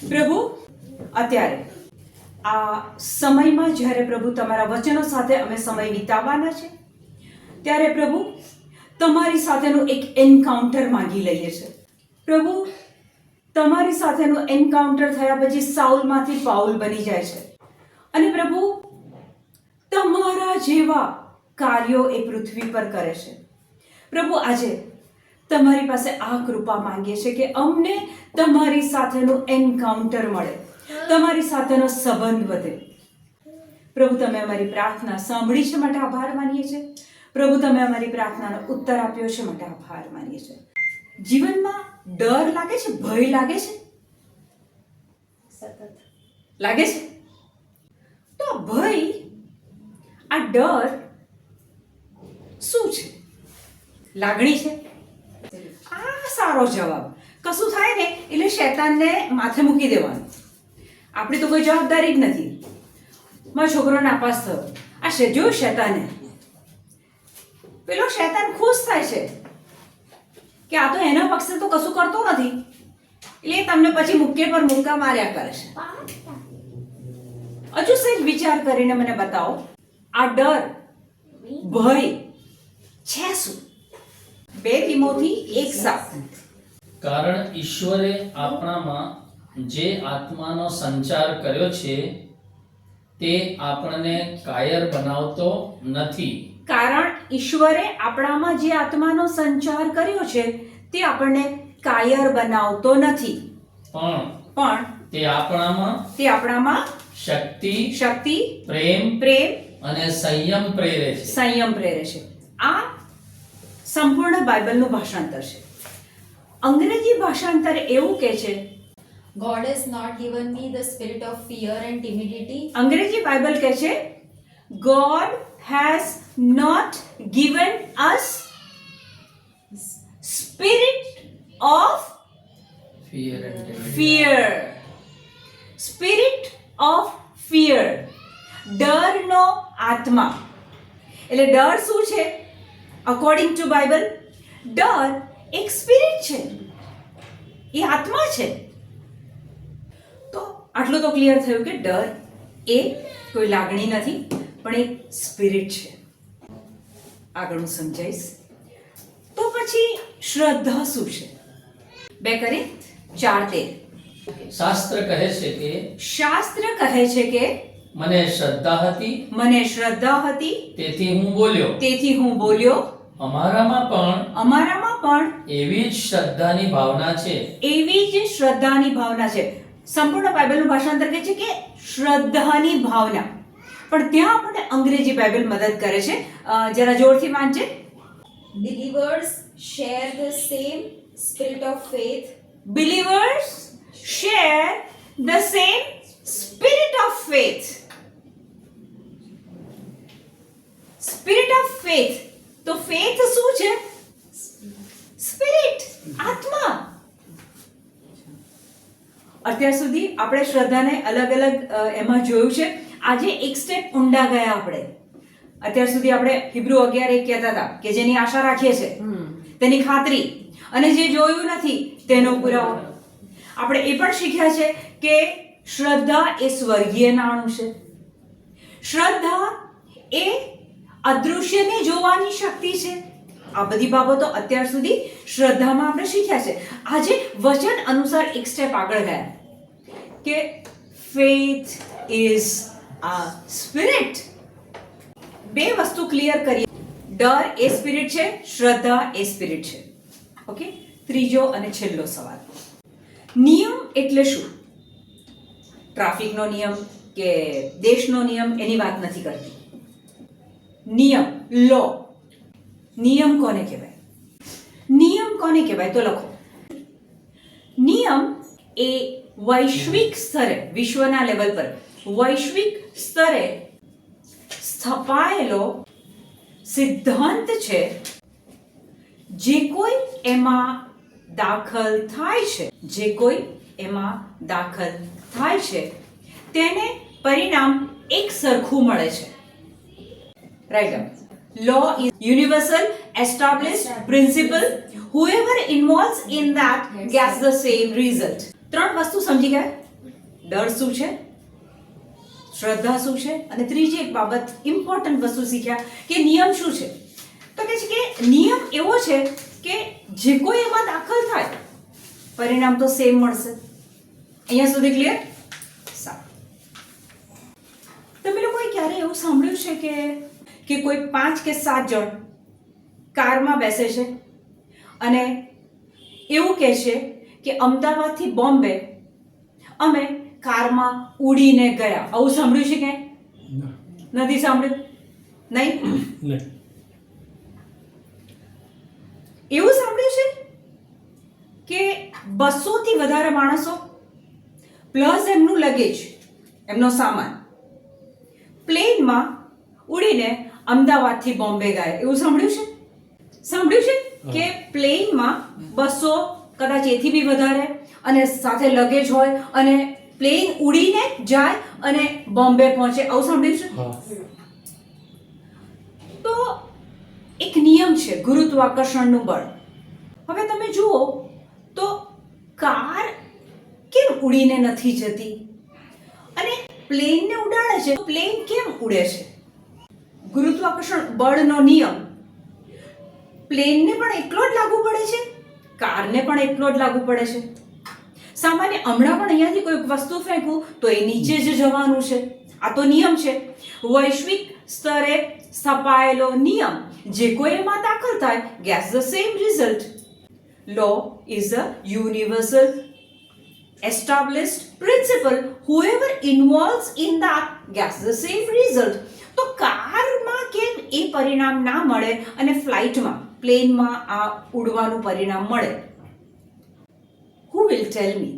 પ્રભુ, અત્યારે આ સમયમાં જ્યારે પ્રભુ તમારા વચનો સાથે અમે સમય વિતાવવાના છે, ત્યારે પ્રભુ તમારી સાથેનું એક એન્કાઉન્ટર માંગી લઈએ છે. પ્રભુ, તમારી સાથેનું એન્કાઉન્ટર થયા પછી સાઉલમાંથી પાઉલ બની જાય છે અને પ્રભુ તમારા જેવા કાર્યો એ પૃથ્વી પર કરે છે. પ્રભુ, આજે તમારી પાસે આ કૃપા માંગીએ છીએ કે અમને તમારી સાથેનું એન્કાઉન્ટર મળે, તમારી સાથેનો સંબંધ વધે. પ્રભુ, તમે અમારી પ્રાર્થના સાંભળી છે માટે આભાર માનીએ છીએ. પ્રભુ, તમે અમારી પ્રાર્થનાનો ઉત્તર આપ્યો છે માટે આભાર માનીએ છીએ. જીવનમાં ડર લાગે છે, ભય લાગે છે, સતત લાગે છે? તો આ ભય, આ ડર શું છે? લાગણી છે? આ સારો જવાબ. કશું થાય ને એટલે શૈતાનને માથે મૂકી દેવાનું. આપણી તો કોઈ જવાબદારી જ નથી. મારો છોકરો નાપાસ થયો, આ જોયું શૈતાને, પેલો શૈતાન ખુશ થાય છે કે આ તો એના પક્ષે તો કશું કરતો નથી, એટલે તમને પછી મુક્કે પર મુક્કા માર્યા કરે છે. હજુ સહેજ વિચાર કરીને મને બતાવો, આ ડર, ભય છે શું? 2 તિમોથી 1:7. કારણ ઈશ્વરે આપણામાં જે આત્માનો સંચાર કર્યો છે તે આપણને કાયર બનાવતો નથી. કારણ ઈશ્વરે આપણામાં જે આત્માનો સંચાર કર્યો છે તે આપણને કાયર બનાવતો નથી, પણ તે આપણામાં શક્તિ, પ્રેમ અને સંયમ પ્રેરે છે. આ સંપૂર્ણ બાઇબલનું ભાષાંતર છે. અંગ્રેજી ભાષાંતર એવું કહે છે, God has not given me the spirit of fear and timidity, અંગ્રેજી બાઇબલ કહે છે, God has not given us spirit of fear. Spirit of fear. ડરનો આત્મા. એટલે ડર શું છે? અકોર્ડિંગ ટુ બાઇબલ, ડર એક સ્પિરિટ છે, એ આત્મા છે. તો આટલું તો ક્લિયર થયું કે ડર એ કોઈ લાગણી નથી, પણ એક સ્પિરિટ છે. આગળ હું સમજાવીશ. તો પછી શ્રદ્ધા શું છે? 2 કોરિન્થ 4:13. શાસ્ત્ર કહે છે કે મને શ્રદ્ધા હતી તેથી હું બોલ્યો. અમારામાં પણ એવી જ શ્રદ્ધાની ભાવના છે. સંપૂર્ણ બાઇબલનું ભાષાંતર કહે છે કે શ્રદ્ધાની ભાવના. પણ ત્યાં આપણને અંગ્રેજી બાઇબલ મદદ કરે છે. જરા જોરથી વાંચે. believers share the same spirit of faith, Believers share the same spirit of faith. Spirit of faith. તો faith શું છે? સ્પિરિટ, આત્મા. અત્યાર સુધી આપણે શ્રદ્ધાને અલગ અલગ એમાં જોયું છે. આજે એક સ્ટેપ ઊંડા ગયા આપણે. અત્યાર સુધી આપણે હિબ્રુ 11:1 કહેતા હતા કે જેની આશા રાખીએ છે તેની ખાતરી, અને જે જોયું નથી તેનો પુરાવો. આપણે એ પણ શીખ્યા છે કે શ્રદ્ધા એ સ્વર્ગીય નાણું છે. શ્રદ્ધા એ અદૃશ્યને જોવાની શક્તિ છે. આ બધી બાબતો અત્યાર સુધી શ્રદ્ધામાં આપણે શીખ્યા છે. આજે વચન અનુસાર એક સ્ટેપ આગળ ગયા કે ફેથ ઇઝ a spirit. 2 વસ્તુ ક્લિયર કરીએ. ડર એ સ્પિરિટ છે, શ્રદ્ધા એ સ્પિરિટ છે. ઓકે. ત્રીજો અને છેલ્લો સવાલ, નિયમ એટલે શું? ટ્રાફિકનો નિયમ કે દેશનો નિયમ એની વાત નથી કરતી. નિયમ, લો. નિયમ કોને કહેવાય? તો લખો. નિયમ એ વૈશ્વિક સ્તરે, વિશ્વના લેવલ પર વૈશ્વિક સ્તરે સ્થપાયેલો સિદ્ધાંત છે. જે કોઈ એમાં દાખલ થાય છે તેને પરિણામ એક સરખું મળે છે. Right. Law is universal established principle. Whoever involves in that gets the same result. 3 વસ્તુ સમજી ગયા? ડર શું છે, શ્રદ્ધા શું છે, અને ત્રીજી એક બાબત ઇમ્પોર્ટન્ટ વસ્તુ શીખ્યા કે નિયમ શું છે. તો કહે છે કે નિયમ એવો છે કે જે કોઈ એમાં દાખલ થાય પરિણામ તો સેમ મળશે. અહીંયા સુધી ક્લિયર? સારું. તમે લોકોએ ક્યારે એવું સાંભળ્યું છે કે કોઈ 5 કે 7 જણ કારમાં બેસે છે અને એવું કહે છે કે અમદાવાદથી બોમ્બે અમે કારમાં ઉડીને ગયા? આવું સાંભળ્યું છે ક્યાંય? નથી સાંભળ્યું? નહીં. એવું સાંભળ્યું છે કે 200 થી વધારે માણસો પ્લસ એમનું લગેજ, એમનો સામાન પ્લેનમાં ઉડીને અમદાવાદથી બોમ્બે ગયા? એવું સાંભળ્યું છે? સાંભળ્યું છે કે પ્લેનમાં 200 કદાચ એથી બી વધારે અને સાથે લગેજ હોય અને પ્લેન ઉડીને જાય અને બોમ્બે પહોંચે? આવું સાંભળ્યું છે? તો એક નિયમ છે ગુરુત્વાકર્ષણનું બળ. હવે તમે જુઓ તો કાર કેમ ઉડીને નથી જતી અને પ્લેનને ઉડાડે છે તો પ્લેન કેમ ઉડે છે? ગુરુત્વાકર્ષણ બળનો નિયમ પ્લેનને પણ એટલો જ લાગુ પડે છે, કારને પણ એટલો જ લાગુ પડે છે. સામાન્ય હમણાં પણ અહીંયાથી કોઈ વસ્તુ ફેંકું તો એ નીચે જ જવાનું છે. આ તો નિયમ છે, વૈશ્વિક સ્તરે સ્થપાયેલો નિયમ. જે કોઈ એમાં દાખલ થાય gets the same result. Law is a universal established principle. Whoever involves in that gets the same result. તો કારમાં કેમ એ પરિણામ ના મળે અને ફ્લાઇટમાં, પ્લેનમાં આ ઉડવાનું પરિણામ મળે? Who will tell me?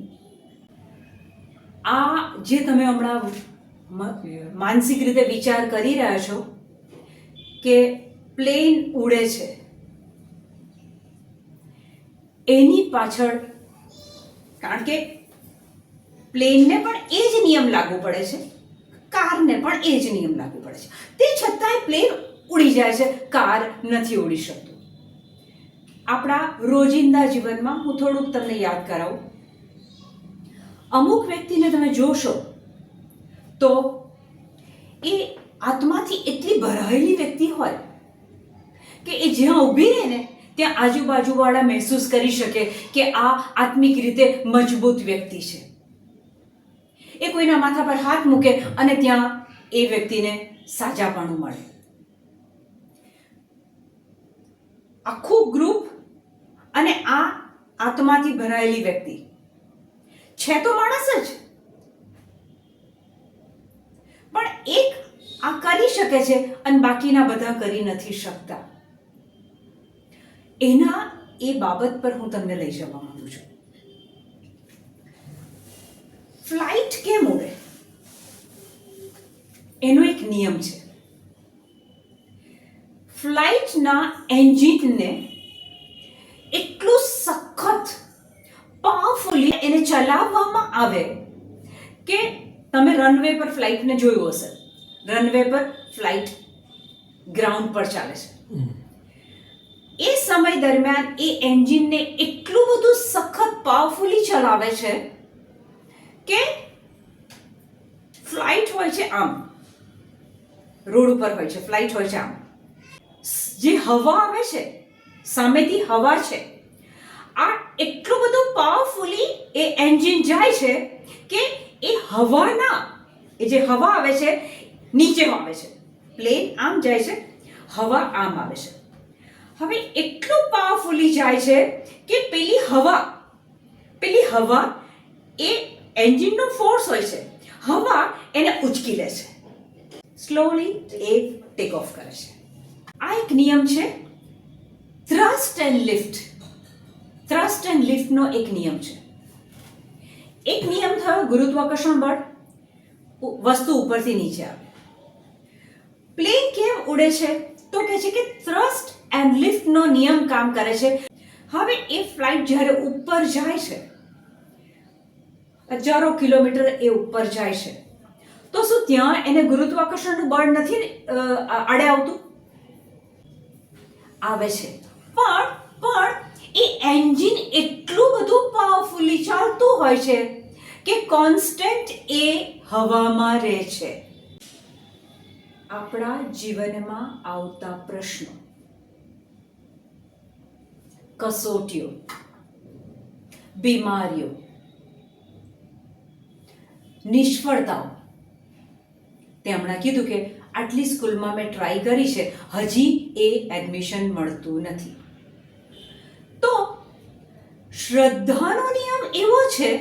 આ જે તમે હમણાં માનસિક રીતે વિચાર કરી રહ્યા છો કે પ્લેન ઉડે છે, એની પાછળ, કારણ કે પ્લેનને પણ એ જ નિયમ લાગુ પડે છે, કારને પણ એ જ નિયમ લાગુ પડે છે, તે છતાંય પ્લેન ઉડી જાય છે, કાર નથી ઉડી શકતું. આપણા રોજિંદા જીવનમાં હું થોડુંક તમને યાદ કરાવું. અમુક વ્યક્તિને તમે જોશો તો એ આત્માથી એટલી ભરાયેલી વ્યક્તિ હોય કે એ જ્યાં ઊભી રહે ને ત્યાં આજુબાજુવાળા મહેસૂસ કરી શકે કે આ આત્મિક રીતે મજબૂત વ્યક્તિ છે. એ કોઈના માથા પર હાથ મૂકે અને ત્યાં એ વ્યક્તિને સાજાપણું મળે. આખું ગ્રુપ અને આ આત્માથી ભરાયેલી વ્યક્તિ છે તો માણસ જ, પણ એક આ કરી શકે છે અને બાકીના બધા કરી નથી શકતા. એના એ બાબત પર હું તમને લઈ જવા માંગુ છું. ફ્લાઇટ કેમ ઉડે એનો એક નિયમ છે. ફ્લાઇટના એન્જિનને એટલું સખત પાવરફુલી એને ચલાવવામાં આવે કે તમે રનવે પર ફ્લાઇટને જોયું હશે. રનવે પર ફ્લાઇટ ગ્રાઉન્ડ પર ચાલે છે. એ સમય દરમિયાન એ એન્જિનને એટલું બધું સખત પાવરફુલી ચલાવે છે કે ફ્લાઇટ હોય છે આમ, રોડ ઉપર હોય છે, ફ્લાઇટ હોય છે આમ, જે હવા આવે છે સામેથી હવા છે, આ એટલું બધું પાવરફુલી એ એન્જિન જાય છે કે એ હવાના, એ જે હવા આવે છે નીચે આવે છે, પ્લેન આમ જાય છે, હવા આમ આવે છે. હવે એટલું પાવરફુલી જાય છે કે પેલી હવા એ એન્જિનનો ફોર્સ હોય છે, હવા એને ઉચકી લે છે, સ્લોલી એ ટેક ઓફ કરે છે. આ એક નિયમ છે thrust and lift. Thrust and લિફ્ટનો એક નિયમ છે. એક નિયમ થયો ગુરુત્વાકર્ષણ બળ, વસ્તુ ઉપરથી નીચે આવે. પ્લેન કેમ ઉડે છે તો કહે છે કે થ્રસ્ટ એન્ડ લિફ્ટનો નિયમ કામ કરે છે. હવે એ ફ્લાઇટ જ્યારે ઉપર જાય છે, હજારો કિલોમીટર એ ઉપર જાય છે, તો શું ત્યાં એને ગુરુત્વાકર્ષણનું બળ નથી આડે આવતું? આવે છે, પણ એ એન્જિન એટલું બધું પાવરફુલી ચાલતું હોય છે કે કોન્સ્ટન્ટ એ હવામાં રહે છે. આપણા જીવનમાં આવતા પ્રશ્નો, કસોટીઓ, બીમારીઓ, નિષ્ફળતાઓ. તે હમણાં કીધું કે આટલી સ્કૂલમાં મેં ટ્રાય કરી છે, હજી એ એડમિશન મળતું નથી. તો શ્રદ્ધાનો નિયમ એવો છે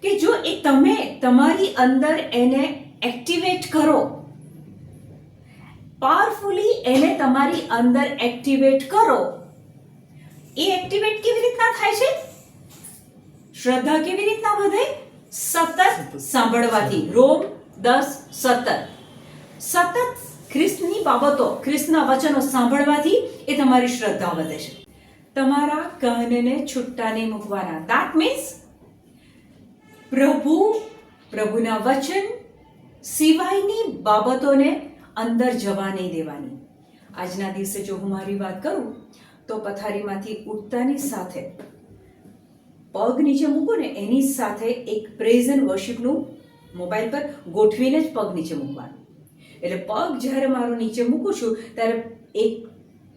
કે જો એ તમે તમારી અંદર એને એક્ટિવેટ કરો, પાવરફુલી એને તમારી અંદર એક્ટિવેટ કરો. એ એક્ટિવેટ કેવી રીતના થાય છે? શ્રદ્ધા કેવી રીતના વધે? સતત સાંભળવાથી. રોમ 10:17. સતત ખ્રિસ્તની બાબતો, ખ્રિસ્તના વચનો સાંભળવાથી એ તમારી શ્રદ્ધા વધે છે. તમારા કાનને છૂટા નહીં મૂકવાના. ધેટ મીન્સ પ્રભુના વચન સિવાયની બાબતોને અંદર જવા નહીં દેવાની. આજના દિવસે જો હું મારી વાત કરું તો પથારીમાંથી ઉઠતાની સાથે પગ નીચે મૂકો ને એની સાથે એક પ્રેઝ એન્ડ વર્શિપનું મોબાઈલ પર ગોઠવીને જ પગ નીચે મૂકવાનું. એટલે પગ જ્યારે મારો નીચે મૂકું છું ત્યારે એક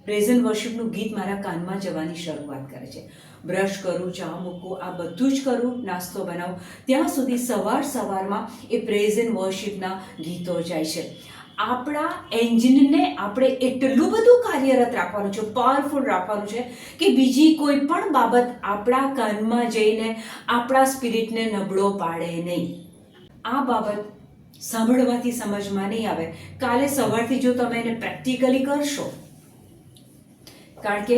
પ્રેઝ એન્ડ વર્શિપનું ગીત મારા કાનમાં જવાની શરૂઆત કરે છે. બ્રશ કરું, ચા મૂકું, આ બધું જ કરું, નાસ્તો બનાવું, ત્યાં સુધી સવારમાં એ પ્રેઝ એન્ડ વર્શિપના ગીતો જાય છે. આપણા એન્જિનને આપણે એટલું બધું કાર્યરત રાખવાનું છે, પાવરફુલ રાખવાનું છે કે બીજી કોઈ પણ બાબત આપણા કાનમાં જઈને આપણા સ્પિરિટને નબળો પાડે નહીં. આ બાબત સાંભળવાથી સમજમાં નહીં આવે. કાલે સવારથી જો તમે એને પ્રેક્ટિકલી કરશો, કારણ કે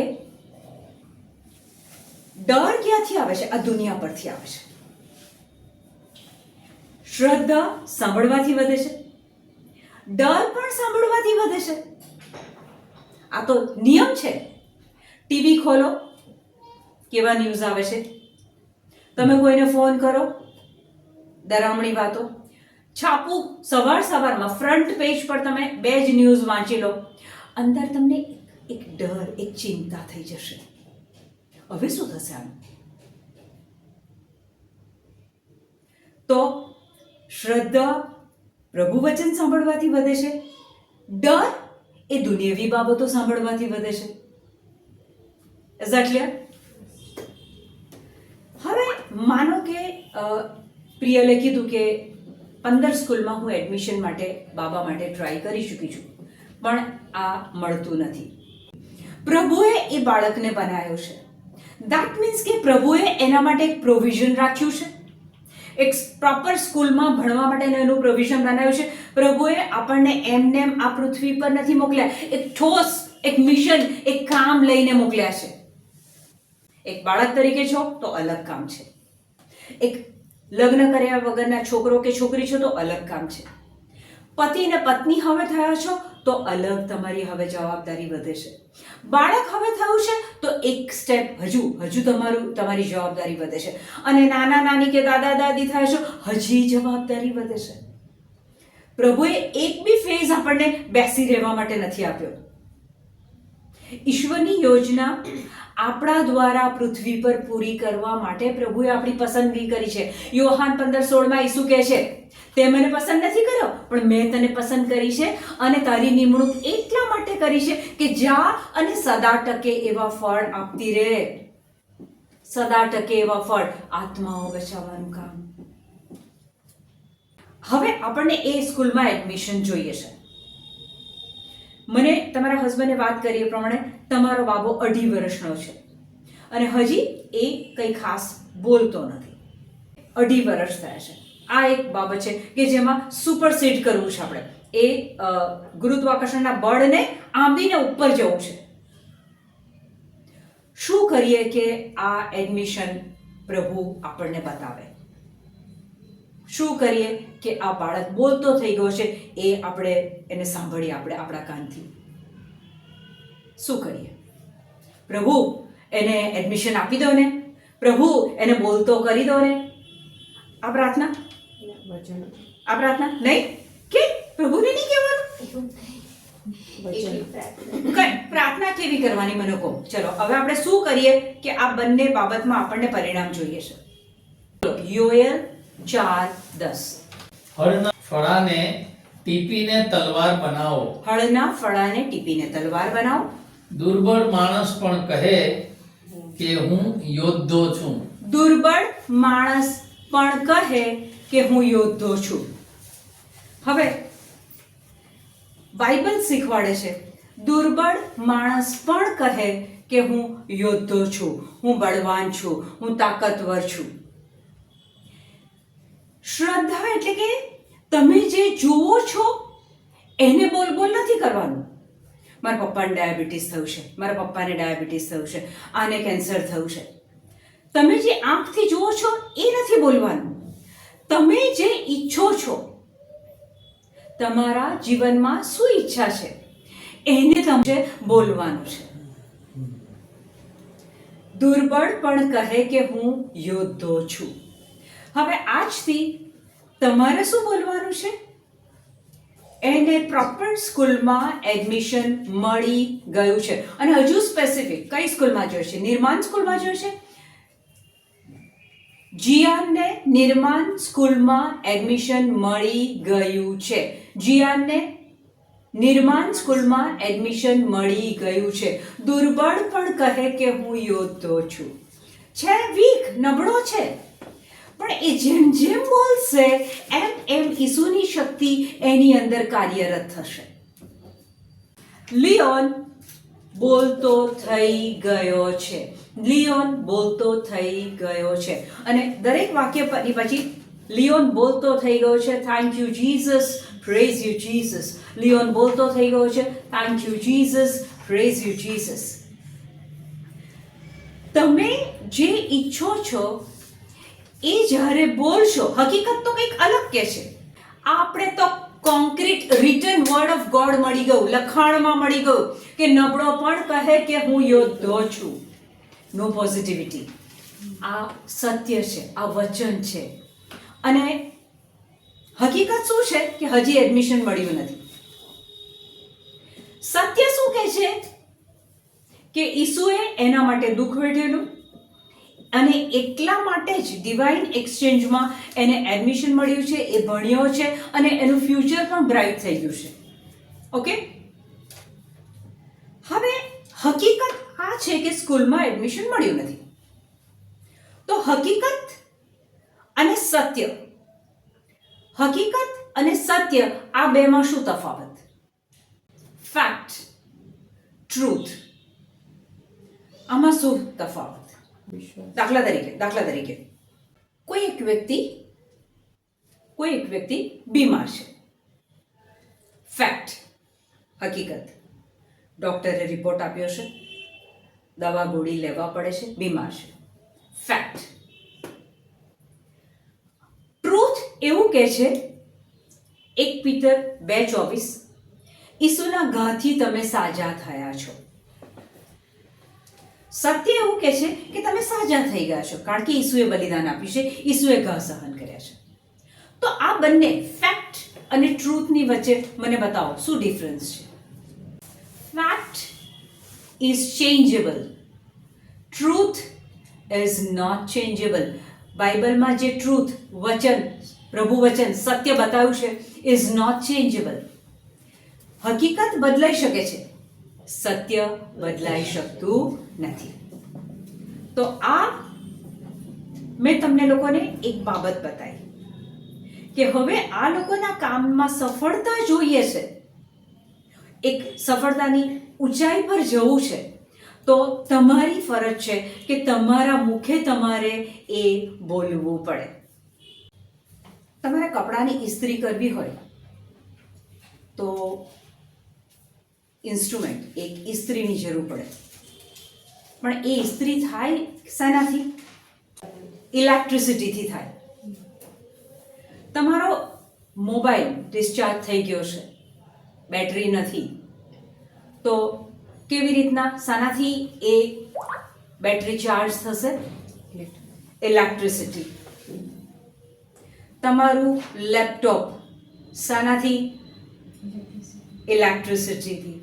ડર ક્યાંથી આવે છે? આ દુનિયા પરથી આવે છે. શ્રદ્ધા સાંભળવાથી વધે છે, ડર પણ સાંભળવાથી વધે છે. આ તો નિયમ છે. ટીવી ખોલો, કેવા ન્યૂઝ આવે છે. તમે કોઈને ફોન કરો, ડરામણી વાતો. છાપું સવારમાં ફ્રન્ટ પેજ પર તમે 2 જ ન્યૂઝ વાંચી લો, અંદર તમને એક ડર, એક ચિંતા થઈ જશે. હવે શું થશે આનું? તો શ્રદ્ધા પ્રભુ વચન સાંભળવાથી વધે છે, ડર એ દુનિયાવી બાબતો સાંભળવાથી વધે છે. Is that clear? હવે માનો કે પ્રિયલે કીધું કે 15 સ્કૂલમાં હું એડમિશન માટે બાબા માટે ટ્રાય કરી ચૂકી છું, પણ આ મળતું નથી. પ્રભુએ એ બાળકને બનાવ્યો છે. ધેટ મીન્સ કે પ્રભુએ એના માટે એક પ્રોવિઝન રાખ્યું છે. એક પ્રોપર સ્કૂલમાં ભણવા માટેનું એનું પ્રોવિઝન બનાવ્યું છે. પ્રભુએ આપણને એમને આ પૃથ્વી પર નથી મોકલ્યા, એક ઠોસ, એક મિશન, એક કામ લઈને મોકલ્યા છે. એક બાળક તરીકે છો તો અલગ કામ છે, એક લગ્ન કર્યા વગરના છોકરો કે છોકરી છો તો અલગ કામ છે, પતિ ને પત્ની હવે થયા છો તો અલગ તમારી હવે જવાબદારી વધે છે. બાળક હવે થયું છે તો એક સ્ટેપ હજુ તમારી જવાબદારી વધે છે. અને નાના નાની કે દાદા દાદી થયા છો, હજી જવાબદારી વધે છે. પ્રભુએ એક બી ફેઝ આપણને બેસી રહેવા માટે નથી આપ્યો. ઈશ્વરની યોજના આપણા દ્વારા પૃથ્વી પર પૂરી કરવા માટે પ્રભુએ આપણી પસંદગી કરી છે. યોહાન 15:16 ઈસુ કહે છે, તે મને પસંદ નથી કર્યો, પણ મેં તને પસંદ કરી છે અને તારી નિમણૂક એટલા માટે કરી છે કે જા અને સદા ટકે એવા ફળ આપતી રહે. સદા ટકે એવા ફળ, આત્માઓ બચાવવાનું કામ. હવે આપણને એ સ્કૂલમાં એડમિશન જોઈએ છે. મને તમારા હસબન્ડે વાત કરી એ પ્રમાણે તમારો બાબો 2.5 વર્ષનો છે અને હજી એ કંઈ ખાસ બોલતો નથી. 2.5 વર્ષ થયા છે. આ એક બાબત છે કે જેમાં સુપરસીડ કરવું છે આપણે. એ ગુરુત્વાકર્ષણના બળને આંબીને ઉપર જવું છે. શું કરીએ કે આ એડમિશન પ્રભુ આપણને બતાવે? શું કરીએ કે આ બાળક બોલતો થઈ ગયો છે, એ આપણે એને સાંભળીએ આપણા કાનથી? શું કરીએ? પ્રભુ એને એડમિશન આપી દો ને, પ્રભુ એને બોલતો કરી દો ને. આ પ્રાર્થના નહીં કે પ્રભુને નહીં કહેવાનું. પ્રાર્થના કેવી કરવાની મને કહો. ચલો હવે આપણે શું કરીએ કે આ બંને બાબતમાં આપણને પરિણામ જોઈએ છે. યોએલ 4, 10. હળના ફળાને ટીપીને તલવાર બનાવો. હળના ફળાને ટીપીને તલવાર બનાવો. દુર્બળ માણસ પણ કહે કે હું યોદ્ધો છું. દુર્બળ માણસ પણ કહે કે હું યોદ્ધો છું. હવે બાઇબલ શીખવાડે છે દુર્બળ માણસ પણ કહે કે હું યોદ્ધો છું, હું બળવાન છું, હું તાકાતવર છું. શ્રદ્ધા એટલે કે તમે જે જુઓ છો એને બોલ બોલ નથી કરવાનું. મારા પપ્પાને ડાયાબિટીસ થયું છે, મારા પપ્પાને ડાયાબિટીસ થયું છે, આને કેન્સર થયું છે. તમે જે આંખથી જુઓ છો એ નથી બોલવાનું. તમે જે ઈચ્છો છો, તમારા જીવનમાં શું ઈચ્છા છે એને તમારે બોલવાનું છે. દુર્બળ પણ કહે કે હું યોદ્ધો છું. હવે આજથી તમારે શું બોલવાનું છે? એને પ્રોપર સ્કૂલમાં એડમિશન મળી ગયું છે. અને હજુ સ્પેસિફિક કઈ સ્કૂલમાં જોઈશે? નિર્માણ સ્કૂલમાં જોઈશે. જીયાનને નિર્માણ સ્કૂલમાં એડમિશન મળી ગયું છે. જીયાનને નિર્માણ સ્કૂલમાં એડમિશન મળી ગયું છે. દુર્બળ પણ કહે કે હું યોદ્ધો છું. છે વીક, નબળો છે, પણ એ જેમ જેમ બોલશે એમ એમ ઈસુની શક્તિ એની અંદર કાર્યરત થશે. લિયોન બોલતો થઈ ગયો છે. લિયોન બોલતો થઈ ગયો છે. અને દરેક વાક્ય પછી લિયોન બોલતો થઈ ગયો છે. Thank you Jesus, praise you Jesus. Leon બોલતો થઈ ગયો છે. Thank you Jesus, praise you Jesus. તમે જે ઈચ્છો છો એ જ્યારે બોલશો, હકીકત તો કંઈક અલગ કે છે. આપણે તો concrete return word of God મળી ગયું, લખાણમાં મળી ગયું કે નબળો પણ કહે કે હું યોદ્ધો છું. નો પોઝિટિવિટી. આ સત્ય છે, આ વચન છે. અને હકીકત શું છે કે હજી એડમિશન મળ્યું નથી. સત્ય શું કહે છે કે ઈસુએ એના માટે દુઃખ વેઠેલું અને એટલા માટે જ ડિવાઇન એક્સચેન્જમાં એને એડમિશન મળ્યું છે, એ ભણ્યો છે અને એનું ફ્યુચર પણ બ્રાઇટ થઈ ગયું છે. ઓકે, હવે હકીકત આ છે કે સ્કૂલમાં એડમિશન મળ્યું નથી. તો હકીકત અને સત્ય, હકીકત અને સત્ય આ બેમાં શું તફાવત? ફેક્ટ, ટ્રુથ, આમાં શું તફાવત? દાખલા તરીકે કોઈ એક વ્યક્તિ બીમાર છે. ફેક્ટ, હકીકત. ડોક્ટરે રિપોર્ટ આપ્યો છે, દવા ગોળી લેવા પડે છે, બીમાર છે. ફેક્ટ. ટ્રુથ એવું કહે છે 1 પીટર 2:24 ઈસુના ઘાથી તમે સાજા થયા છો. સત્ય એવું કહે છે કે તમે સાજા થઈ ગયા છો કારણ કે ઈસુએ બલિદાન આપ્યું છે, ઈસુએ ઘા સહન કર્યા છે. તો આ બંને ફેક્ટ અને ટ્રુથની વચ્ચે મને બતાવો શું ડિફરન્સ છે? Fact is changeable, truth is not changeable. બાઇબલમાં જે ટ્રુથ, વચન, પ્રભુ વચન, સત્ય બતાવ્યું છે ઇઝ નોટ ચેન્જેબલ. હકીકત બદલાઈ શકે છે, સત્ય બદલાઈ શકતું નથી. તો આ મેં તમને લોકોને એક બાબત બતાવી કે હવે આ લોકોના કામમાં સફળતા જોઈએ છે, એક સફળતાની ઊંચાઈ પર જવું છે, તો તમારી ફરજ છે કે તમારા મુખે તમારે એ બોલવું પડે. તમારે કપડાની ઇસ્ત્રી કરવી હોય તો ઇન્સ્ટ્રુમેન્ટ, એક ઇસ્ત્રીની જરૂર પડે. પણ એ ઇસ્ત્રી થાય શાનાથી? ઇલેક્ટ્રિસિટીથી થાય. તમારો મોબાઈલ ડિસ્ચાર્જ થઈ ગયો છે, બેટરી નથી, તો કેવી રીતના, શાનાથી એ બેટરી ચાર્જ થશે? ઇલેક્ટ્રિસિટી. તમારું લેપટોપ શાનાથી? ઇલેક્ટ્રિસિટીથી.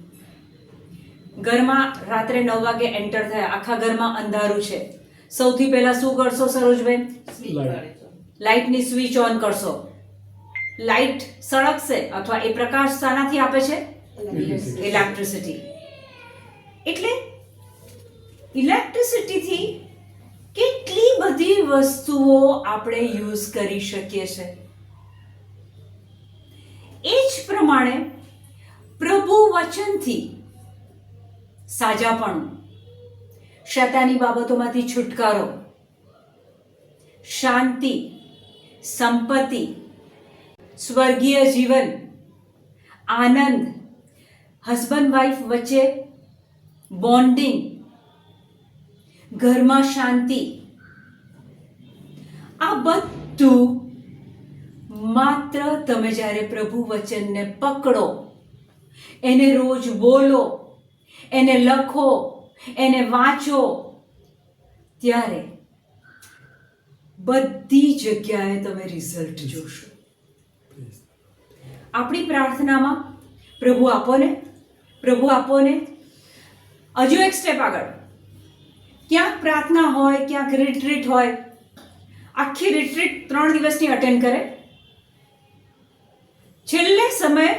ઘરમાં રાત્રે 9 વાગે એન્ટર થયા, આખા ઘરમાં અંધારું છે, સૌથી પહેલા શું કરશો સરોજબેન? લાઇટની સ્વિચ ઓન કરશો, લાઇટ સળગશે અથવા એ પ્રકાશ શાનાથી આપે છે? ઇલેક્ટ્રિસિટી. એટલે ઇલેક્ટ્રિસિટીથી કેટલી બધી વસ્તુઓ આપણે યુઝ કરી શકીએ છીએ. એ જ પ્રમાણે પ્રભુ વચનથી સાજાપણું, શૈતાની બાબતોમાંથી છુટકારો, શાંતિ, સંપત્તિ, સ્વર્ગીય જીવન, આનંદ, હસબન્ડ વાઈફ વચ્ચે બોન્ડિંગ, ઘરમાં શાંતિ, આ બધું માત્ર તમે જ્યારે પ્રભુ વચનને પકડો, એને રોજ બોલો, એને લખો, એને વાંચો, ત્યારે બધી જગ્યાએ તમે રિઝલ્ટ જોશો. આપણી પ્રાર્થનામાં પ્રભુ આપો ને, પ્રભુ આપો ને. હજુ એક સ્ટેપ આગળ. ક્યાંક પ્રાર્થના હોય, ક્યાંક રિટ્રીટ હોય, આખી રિટ્રીટ 3 દિવસની અટેન્ડ કરે, છેલ્લે સમયે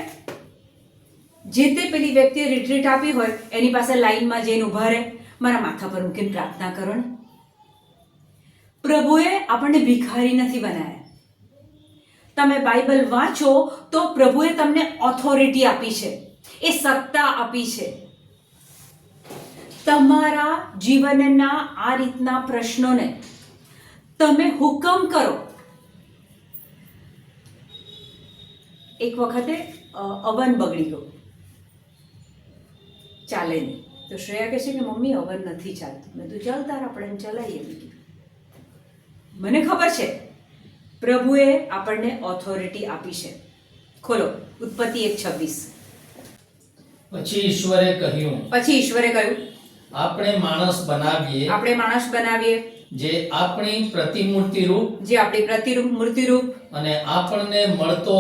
જે તે પેલી વ્યક્તિએ રિટ્રીટ આપી હોય એની પાસે લાઈનમાં જઈને ઊભા રહે, મારા માથા પર મૂકીને પ્રાર્થના કરો ને. પ્રભુએ આપણને ભિખારી નથી બનાવ્યા. તમે બાઇબલ વાંચો તો પ્રભુએ તમને ઓથોરિટી આપી છે, એ સત્તા આપી છે. તમારા જીવનના આ રીતના પ્રશ્નોને તમે હુકમ કરો. એક વખતે અવન બગડી ગયું, ચાલે નહીં. તો શ્રેયા કહે છે કે મમ્મી અવન નથી ચાલતું. મેં તો ચાલ તાર આપણે ચલાવીએ. મને ખબર છે પ્રભુએ આપણને ઓથોરિટી આપી છે. ખોલો ઉત્પત્તિ 1:26. પછી ઈશ્વરે કહ્યું, આપણે માણસ બનાવીએ જે આપણી પ્રતિમૂર્તિ રૂપ અને આપણને મળતો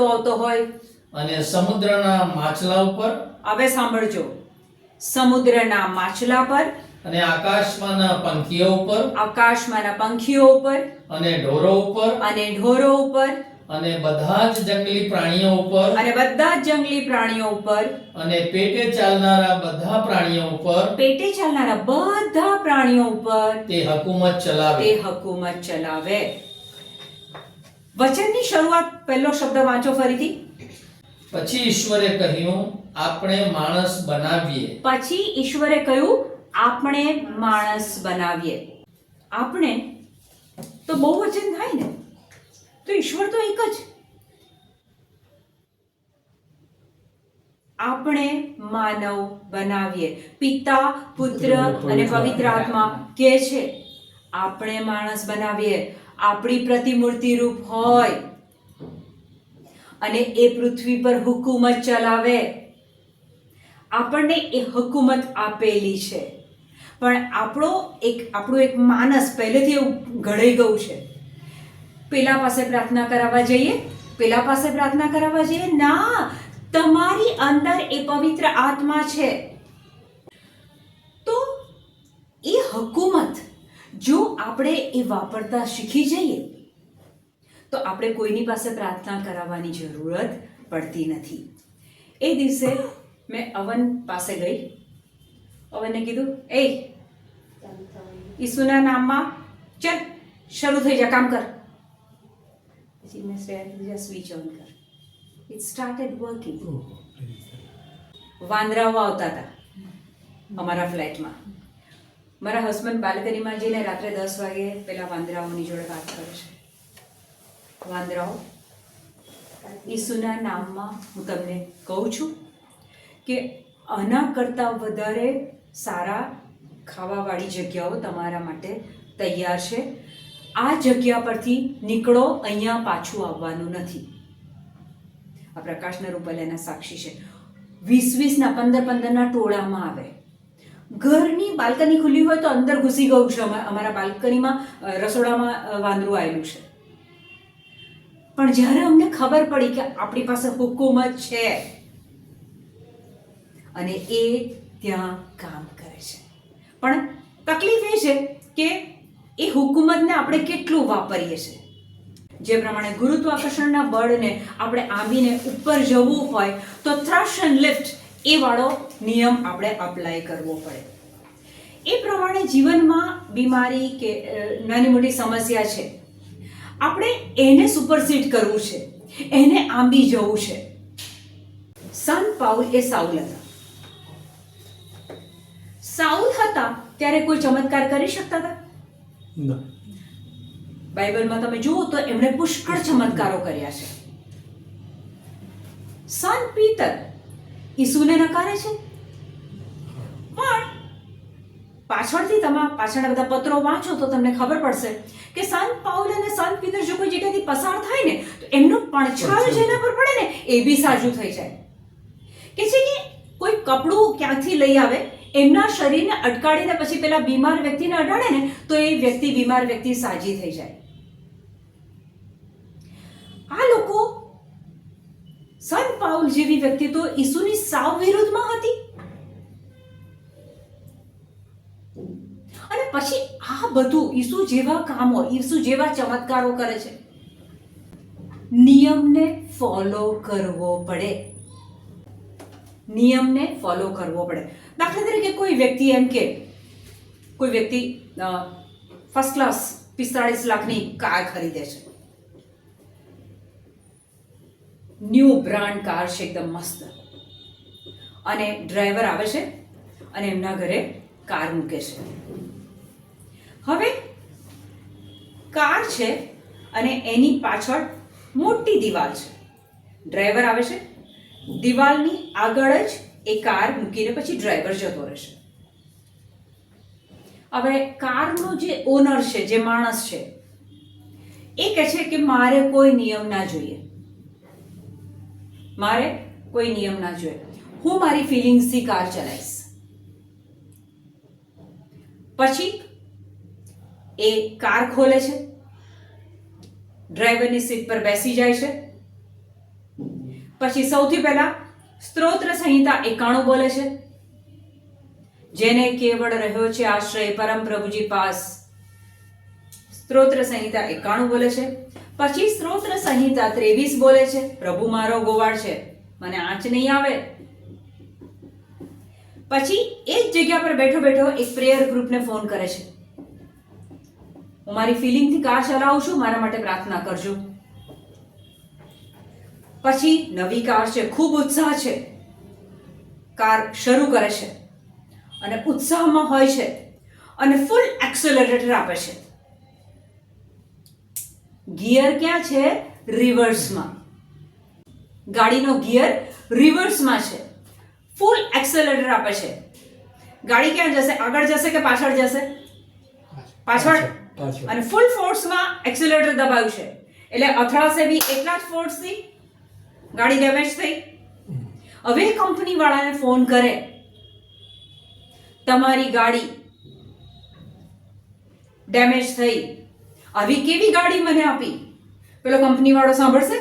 આવતો હોય અને સમુદ્રના માછલા ઉપર, હવે સાંભળજો, સમુદ્રના માછલા પર અને આકાશમાંના પંખીઓ ઉપર અને ઢોરો ઉપર અને બધા જ જંગલી પ્રાણીઓ ઉપર અને પેટે ચાલનારા બધા પ્રાણીઓ ઉપર તે હકુમત ચલાવે. વચનની શરૂઆત પહેલો શબ્દ વાંચો ફરીથી. પછી ઈશ્વરે કહ્યું, આપણે માણસ બનાવીએ. આપણે તો બહુ વચન થાય ને, તો ઈશ્વર તો એક જ. આપણે માનવ બનાવીએ. પિતા, પુત્ર અને પવિત્ર આત્મા કહે છે આપણે માણસ બનાવીએ, આપણી પ્રતિમૂર્તિ રૂપ હોય અને એ પૃથ્વી પર હુકુમત ચલાવે. આપણને એ હુકુમત આપેલી છે. પણ આપણું એક માનસ પહેલેથી એવું ઘડાઈ ગયું છે. પેલા પાસે પ્રાર્થના કરાવવા જઈએ, ના, તમારી અંદર એ પવિત્ર આત્મા છે. તો એ હુકુમત જો આપણે એ વાપરતા શીખી જઈએ તો આપણે કોઈની પાસે પ્રાર્થના કરાવવાની જરૂરત પડતી નથી. એ દિવસે મેં અવન પાસે ગઈ, અવનને કીધું, ઈસુના નામમાં ચલ શરૂ થઈ જા, કામ કર. પછી મેં સ્વિચ ઓન કર. It started working. વાંદરાઓ આવતા હતા અમારા ફ્લેટમાં. મારા હસબન્ડ બાલ્કનીમાં જઈને રાત્રે 10 વાગે પેલા વાંદરાઓની જોડે વાત કરે છે. વાંદરાઓ, ઈસુના નામમાં હું તમને કહું છું કે આના કરતાં વધારે સારા ખાવાવાળી જગ્યાઓ તમારા માટે તૈયાર છે. આ જગ્યા પરથી નીકળો, અહીંયા પાછું આવવાનું નથી. આ પ્રકાશના રૂપલ એના સાક્ષી છે. 20-20ના 15-15ના ટોળામાં આવે. ઘરની બાલ્કની ખુલ્લી હોય તો અંદર ઘૂસી ગયું છે. અમારા બાલ્કનીમાં રસોડામાં વાંદરું આવેલું છે. પણ જ્યારે અમને ખબર પડી કે આપણી પાસે હુકુમત છે અને એ ત્યાં કામ કરે છે. પણ તકલીફ એ છે કે એ હુકુમતને આપણે કેટલું વાપરીએ છીએ. જે પ્રમાણે ગુરુત્વાકર્ષણના બળને આપણે આંબીને ઉપર જવું હોય તો થ્રશ એન્ડ લિફ્ટ એ વાળો નિયમ આપણે અપ્લાય કરવો પડે. એ પ્રમાણે જીવનમાં બીમારી કે નાની મોટી સમસ્યા છે, આપણે એને સુપરસીડ કરવું છે, એને આંબી જવું છે. સંત પાઉલ એ સાઉલ હતા. સાઉલ હતા ત્યારે કોઈ ચમત્કાર કરી શકતા હતા? ના. બાઇબલમાં તમે જુઓ તો એમણે પુષ્કળ ચમત્કારો કર્યા છે. સંત પીતર ઈસુને નકારે છે, પણ પાછળથી તમે પાછળના બધા પત્રો વાંચો તો તમને ખબર પડશે કે સંત પાઉલ અને સંત પીતર જો કોઈ જગ્યાથી પસાર થાય ને તો એમનો પડછાયો જેના પર પડે ને એ બી સાજું થઈ જાય. કે છે કે કોઈ કપડું ક્યાંથી લઈ આવે, એમના શરીરને અટકાડીને પછી પેલા બીમાર વ્યક્તિને અડાડે ને તો એ વ્યક્તિ બીમાર વ્યક્તિ સાજી થઈ જાય. આ લોકો સંત પાઉલ જેવી વ્યક્તિ તો ઈસુની સાવ વિરુદ્ધમાં હતી, અને પછી આ બધું ઈસુ જેવા કામો, ઈસુ જેવા ચમત્કારો કરે છે. નિયમને ફોલો કરવો પડે, નિયમને ફોલો કરવો પડે. દાખલા તરીકે કોઈ વ્યક્તિ એમ કે કોઈ વ્યક્તિ ફર્સ્ટ ક્લાસ 45 લાખની કાર ખરીદે છે, ન્યૂ બ્રાન્ડ કાર છે, એકદમ મસ્ત, અને ડ્રાઈવર આવે છે અને એમના ઘરે કાર મૂકે છે. હવે કાર છે અને એની પાછળ મોટી દિવાલ છે, ડ્રાઈવર આવે છે, દિવાલની આગળ જ એ કાર મૂકીને પછી ડ્રાઈવર જતો રહેશે. હવે કારનો જે ઓનર છે, જે માણસ છે, એ કહે છે કે મારે કોઈ નિયમ ના જોઈએ, મારે કોઈ નિયમ ના જોઈએ, હું મારી ફિલિંગ્સથી કાર ચલાવીશ. પછી એ કાર ખોલે છે, ડ્રાઈવરની સીટ પર બેસી જાય છે, પછી સૌથી પહેલા સ્તોત્ર સંહિતા 91 બોલે છે, જેને કેવળ રહ્યો છે આશ્રય પરમ પ્રભુજી પાસ. સ્તોત્ર સંહિતા 91 બોલે છે. પછી સ્તોત્ર સંહિતા 23 બોલે છે, પ્રભુ મારો ગોવાળ છે, મને આંચ નહીં આવે. પછી એ જ જગ્યા પર બેઠો બેઠો એક પ્રેયર ગ્રુપને ફોન કરે છે, હું મારી ફિલિંગથી કાર ચલાવું છું, મારા માટે પ્રાર્થના કરજો. પછી નવી કાર છે, ખૂબ ઉત્સાહ છે, કાર શરૂ કરે છે અને ઉત્સાહમાં હોય છે અને ફૂલ એક્સેલરેટર આપે છે. ગિયર ક્યાં છે? રિવર્સમાં. ગાડીનો ગિયર રિવર્સમાં છે, ફૂલ એક્સેલરેટર આપે છે. ગાડી ક્યાં જશે? આગળ જશે કે પાછળ જશે? પાછળ. અને ફૂલ ફોર્સમાં એક્સેલરેટર દબાવ્યું છે એટલે અથડાશે બી એટલા જ ફોર્સથી, ગાડી ડેમેજ થઈ. હવે કંપની વાળાને ફોન કરે, તમારી ગાડી ડેમેજ થઈ, આવી કેવી ગાડી મને આપી? પેલો કંપની વાળો સાંભળશે?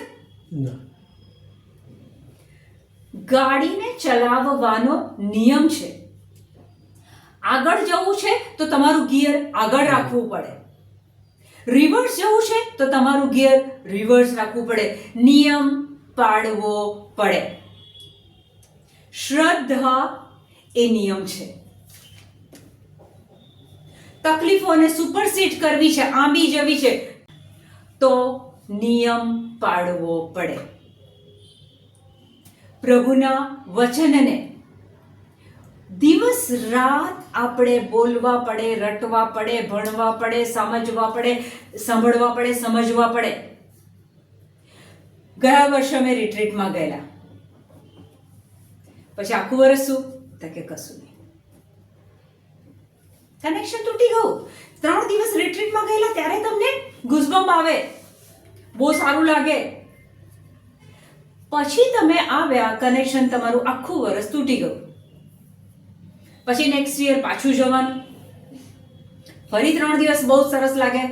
ગાડીને ચલાવવાનો નિયમ છે, આગળ જવું છે તો તમારું ગિયર આગળ રાખવું પડે, રિવર્સ જવું છે તો તમારું ગિયર રિવર્સ રાખવું પડે, નિયમ પાડવો પડે. શ્રદ્ધા એ નિયમ છે. તકલીફોને સુપરસીડ કરવી છે, આંબી જવી છે તો નિયમ પાડવો પડે. પ્રભુના વચનને દિવસ રાત આપણે બોલવા પડે, રટવા પડે, ભણવા પડે, સમજવા પડે, સાંભળવા પડે, સમજવા પડે. ગયા વર્ષે અમે રિટ્રીટમાં ગયેલા, પછી આખું વર્ષ શું? તો કે કશું નહીં, કનેક્શન તૂટી ગયું. 3 દિવસ રિટ્રીટમાં ગયેલા ત્યારે તમને ગુઝબમ્પ આવે, બહુ સારું લાગે. પછી તમે આવ્યા, કનેક્શન તમારું આખું વર્ષ તૂટી ગયું. પછી નેક્સ્ટ યર પાછું જવાનું, ફરી 3 દિવસ બહુ સરસ લાગે.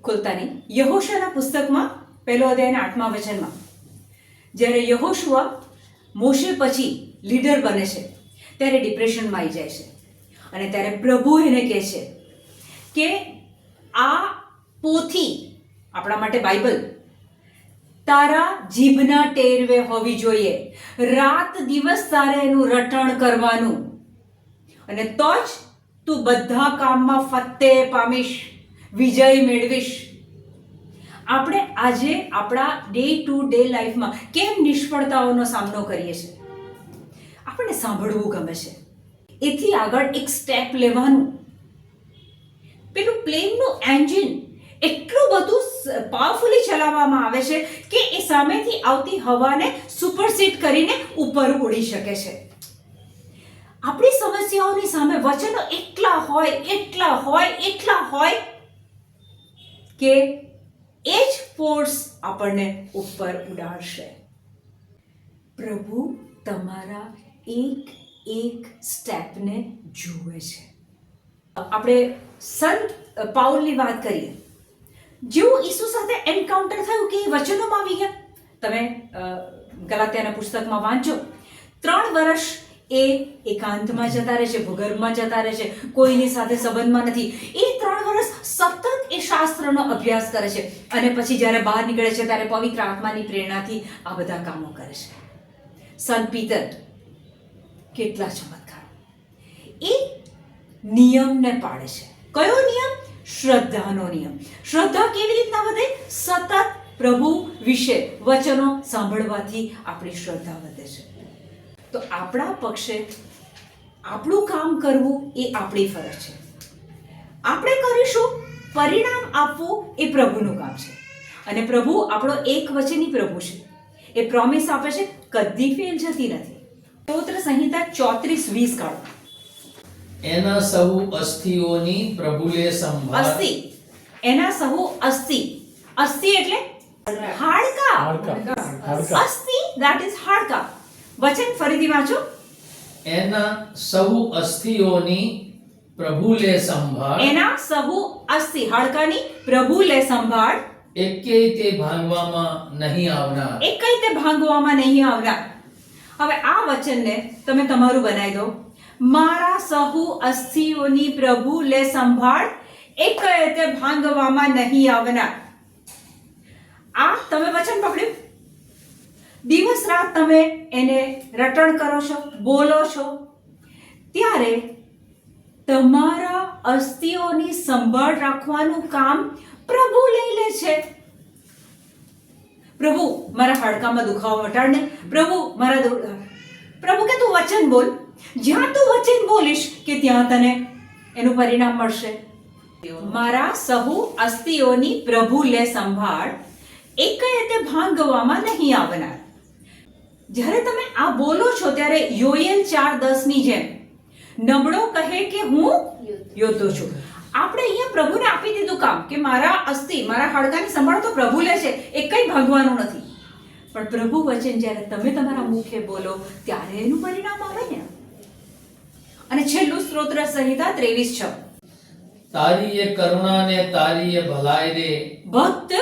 ખુલતા નહીં. યહોશુઆના પુસ્તકમાં 1 અધ્યાયના 8મા વચનમાં જ્યારે યહોશુઆ મોશે પછી લીડર બને છે ત્યારે ડિપ્રેશનમાં આવી જાય છે અને ત્યારે પ્રભુ એને કહે છે કે આ પોથી, આપણા માટે બાઇબલ, તારા જીભના ટેરવે હોવી જોઈએ. રાત દિવસ તારે એનું રટણ કરવાનું, અને તો જ તું બધા કામમાં ફતેહ પામીશ, વિજય મેળવીશ. આપણે આજે આપણા ડે ટુ ડે લાઈફમાં કેમ નિષ્ફળતાઓનો સામનો કરીએ છીએ? આપણને સાંભળવું ગમે છે, એથી આગળ એક સ્ટેપ લેવાનું. પેલું પ્લેનનું એન્જિન એટલું બધું પાવરફુલી ચલાવવામાં આવે છે કે એ સામેથી આવતી હવાને સુપરસીડ કરીને ઉપર ઉડી શકે છે. આપણી સમસ્યાઓની સામે વચનો એટલા હોય કે એ જ ફોર્સ આપણને ઉપર ઉડાડશે. પ્રભુ તમારા એક સ્ટેપને જુએ છે. આપણે સંત પાઉલની વાત કરીએ. જેવું ઈસુ સાથે એન્કાઉન્ટર થયું કે એ વચનોમાં આવી ગયા. તમે ગલાત્યાના પુસ્તકમાં વાંચો, 3 વર્ષ એ એકાંતમાં જતા રહે છે, ભૂગર્ભમાં જતા રહે છે, કોઈની સાથે સંબંધમાં નથી. એ 3 વર્ષ સતત એ શાસ્ત્રનો અભ્યાસ કરે છે, અને પછી જ્યારે બહાર નીકળે છે ત્યારે પવિત્ર આત્માની પ્રેરણાથી આ બધા કામો કરે છે. સંત પીતર, કેટલા ચમત્કાર! એ નિયમને પાડે છે. કયો નિયમ? શ્રદ્ધાનો નિયમ. શ્રદ્ધા કેવી રીતના વધે? સતત પ્રભુ વિશે વચનો સાંભળવાથી આપણી શ્રદ્ધા વધે છે. તો આપણા પક્ષે આપણું કામ કરવું એ આપણી ફરજ છે. આપણે કરીશું, પરિણામ આપવું એ પ્રભુનું કામ છે. અને પ્રભુ આપણો એક વચની પ્રભુ છે. એ પ્રોમિસ આપે છે, કદી ફેલ જતી નથી. સ્તોત્ર સંહિતા 34:20 કાઢો. એના સહુ અસ્થિઓની પ્રભુએ સંભાળ. અસ્થિ, એના સહુ અસ્થિ. અસ્થિ એટલે હાડકા. અસ્થિ, that is હાડકા. વચન ફરીથી વાંચો. એના સહુ અસ્થિઓની પ્રભુ લે સંભાળ. એના સહુ અસ્થિ, હાડકાની પ્રભુ લે સંભાળ. એકેય તે ભાંગવામાં નહીં આવનાર. એકેય તે ભાંગવામાં નહીં આવનાર. હવે આ વચનને તમે તમારું બનાવી દો. મારા સહુ અસ્થિઓની પ્રભુ લે સંભાળ, એકેય તે ભાંગવામાં નહીં આવનાર. આ તમે વચન પકડ્યું. દિવસ રાત તમે એને રટણ કરો છો, બોલો છો, ત્યારે તમારા અસ્થિઓની સંભાળ રાખવાનું કામ પ્રભુ લઈ લે છે. પ્રભુ મારા હાડકામાં દુખાવો મટાડને. પ્રભુ પ્રભુ કે તું વચન બોલ. જ્યાં તું વચન બોલીશ કે ત્યાં તને એનું પરિણામ મળશે. મારા સહુ અસ્થિઓની પ્રભુ લે સંભાળ, એકેય તે ભાંગવામાં નહીં આવનાર. જ્યારે તમે આ બોલો છો ત્યારે યોએલ 4:10 ની જેમ નબળો કહે કે હું યોદ્ધો છું. આપણે અહીંયા પ્રભુને આપી દીધું કામ કે મારા અસ્થિ, મારા હાડકાની સંભાળ તો પ્રભુ લે છે, એ કંઈ ભાગવાનું નથી. પણ પ્રભુ વચન જ્યારે તમે તમારા મુખે બોલો ત્યારે એનું પરિણામ આવે ને. અને છેલ્લું સ્તોત્ર સંહિતા 23:6. તારી એ કરુણા ને તારી એ ભલાઈ રે. ભક્ત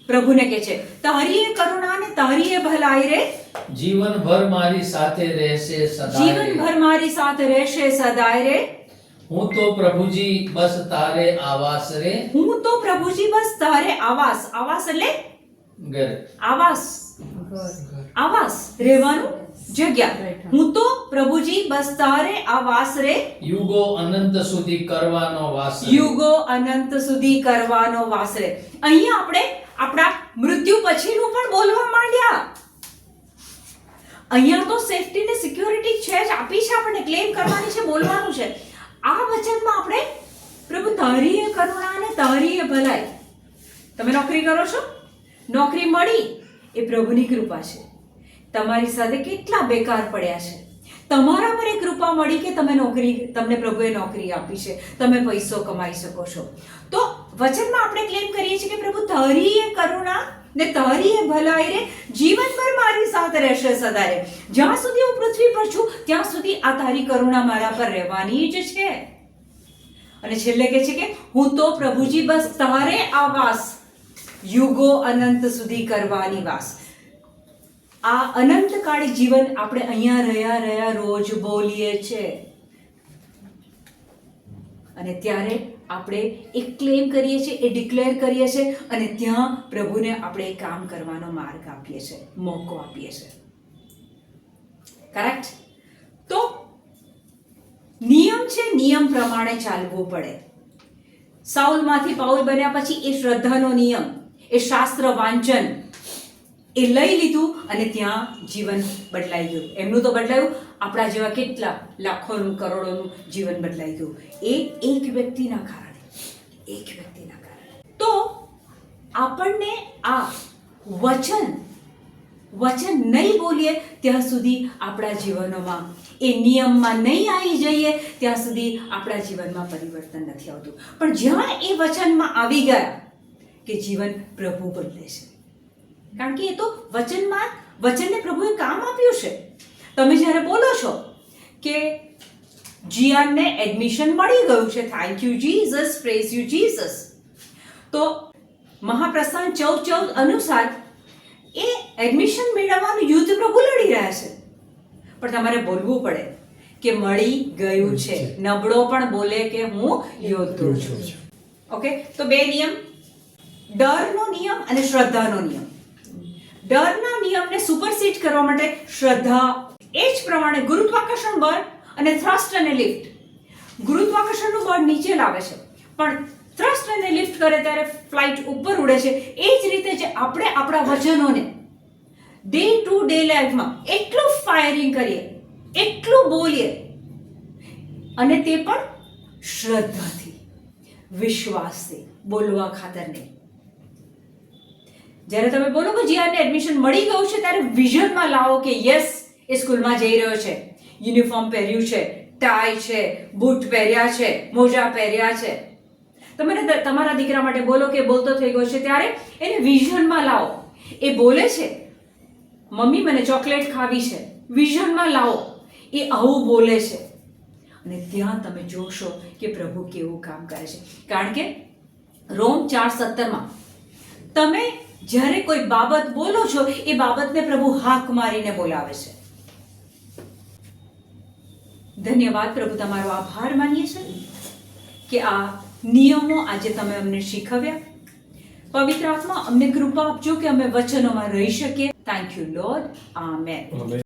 પ્રભુને કહે છે, તારી એ કરુણા ને તારી એ ભલાઈ રે. જીવનભર મારી સાથે રહેશે સદાય રે. જીવનભર મારી સાથે રહેશે સદાય રે. હું તો પ્રભુજી બસ તારે આવાસ રે. હું તો પ્રભુજી બસ તારે આવાસ. આવાસ એટલે ઘર. આવાસ, આવાસ રહેવાનું, જગ્યા. હું તો પ્રભુજી બસ તારે આવાસ રે. યુગો અનંત સુધી કરવાનો વાસ રે. યુગો અનંત સુધી કરવાનો વાસ રે. અહીંયા આપણે આપણા મૃત્યુ પછીનું પણ બોલવા માંડ્યા. અહીંયા તો સેફટી ને સિક્યોરિટી છે જ, આપી છે, આપણને ક્લેમ કરવાની છે, બોલવાનું છે. આ વચનમાં આપણે પ્રભુ તારી એ કરુણા અને તારી એ ભલાઈ. તમે નોકરી કરો છો, નોકરી મળી એ પ્રભુની કૃપા છે. તમારી સાથે કેટલા બેકાર પડ્યા છે, તમારા પર એ કૃપા મળી કે તમને પ્રભુએ નોકરી આપી છે, તમે પૈસો કમાઈ શકો છો. તો વચનમાં આપણે ક્લેમ કરીએ છીએ કે પ્રભુ તારી એ કરુણા ને તારી એ ભલાઈ રે, જીવનભર મારી સાથે રહેશે સદાય. જ્યાં સુધી હું પૃથ્વી પર છું ત્યાં સુધી આ તારી કરુણા મારા પર રહેવાની જ છે. અને છેલ્લે કહે છે કે હું તો પ્રભુજી બસ તારે આવાસ, યુગો અનંત સુધી કરવાની વાસ. આ અનંતકાળી જીવન આપણે અહીંયા રહ્યા રોજ બોલીએ છે. અને ત્યારે આપણે એ ક્લેમ કરીએ છીએ, એ ડિક્લેર કરીએ છીએ અને ત્યાં પ્રભુને આપણે એ કામ કરવાનો માર્ગ આપીએ છીએ, મોકો આપીએ છીએ. કરેક્ટ? તો નિયમ છે, નિયમ પ્રમાણે ચાલવું પડે. સાઉલમાંથી પાઉલ બન્યા પછી એ શ્રદ્ધાનો નિયમ, એ શાસ્ત્ર વાંચન એ લઈ લીધું અને ત્યાં જીવન બદલાઈ ગયું. એમનું તો બદલાયું, આપણા જેવા કેટલા લાખોનું કરોડોનું જીવન બદલાઈ ગયું એ એક વ્યક્તિના કારણે, એક વ્યક્તિના કારણે. તો આપણને આ વચન નહીં બોલીએ ત્યાં સુધી આપણા જીવનોમાં એ નિયમમાં નહીં આવી જઈએ ત્યાં સુધી આપણા જીવનમાં પરિવર્તન નથી આવતું. પણ જ્યાં એ વચનમાં આવી ગયા કે જીવન પ્રભુ બદલે છે. કારણ કે એ તો વચનને પ્રભુએ કામ આપ્યું છે. તમે જ્યારે બોલો છો કે જીયાનને એડમિશન મળી ગયું છે, thank you Jesus, praise you Jesus, તો મહાપ્રસ્થાન 14:14 અનુસાર એ એડમિશન મેળવવાનું યુદ્ધ પ્રભુ લડી રહ્યા છે. પણ તમારે બોલવું પડે કે મળી ગયું છે. નબળો પણ બોલે કે હું યોદ્ધો છું. ઓકે, તો બે નિયમ, ડરનો નિયમ અને શ્રદ્ધાનો નિયમ. ડરના નિયમને સુપરસીડ કરવા માટે શ્રદ્ધા, એ જ પ્રમાણે ગુરુત્વાકર્ષણ બળ અને થ્રસ્ટ અને લિફ્ટ. ગુરુત્વાકર્ષણનું બળ નીચે લાવે છે પણ થ્રસ્ટ અને લિફ્ટ કરે ત્યારે ફ્લાઇટ ઉપર ઉડે છે. એ જ રીતે જે આપણે આપણા વચનોને ડે ટુ ડે લાઈફમાં એટલું ફાયરિંગ કરીએ, એટલું બોલીએ અને તે પણ શ્રદ્ધાથી, વિશ્વાસથી, બોલવા ખાતર નહીં. જ્યારે તમે બોલો કે જીયાનને એડમિશન મળી ગયું છે ત્યારે વિઝનમાં લાવો કે યસ, એ સ્કૂલમાં જઈ રહ્યો છે, યુનિફોર્મ પહેર્યું છે, ટાઈ છે, બૂટ પહેર્યા છે, મોજા પહેર્યા છે. તમે તમારા દીકરા માટે બોલો કે બોલતો થઈ ગયો છે ત્યારે એને વિઝનમાં લાવો. એ બોલે છે મમ્મી મને ચોકલેટ ખાવી છે, વિઝનમાં લાવો, એ આવું બોલે છે અને ત્યાં તમે જોશો કે પ્રભુ કેવું કામ કરે છે. કારણ કે રોમ 4:17 તમે જ્યારે કોઈ બાબત બોલો છો એ બાબતને પ્રભુ હાક મારીને બોલાવે છે. ધન્યવાદ પ્રભુ, તમારો આભાર માનીએ છીએ કે આ નિયમો આજે તમે અમને શીખવ્યા. પવિત્ર આત્મા અમને કૃપા આપજો કે અમે વચનોમાં રહી શકીએ. Thank you lord. આમેન.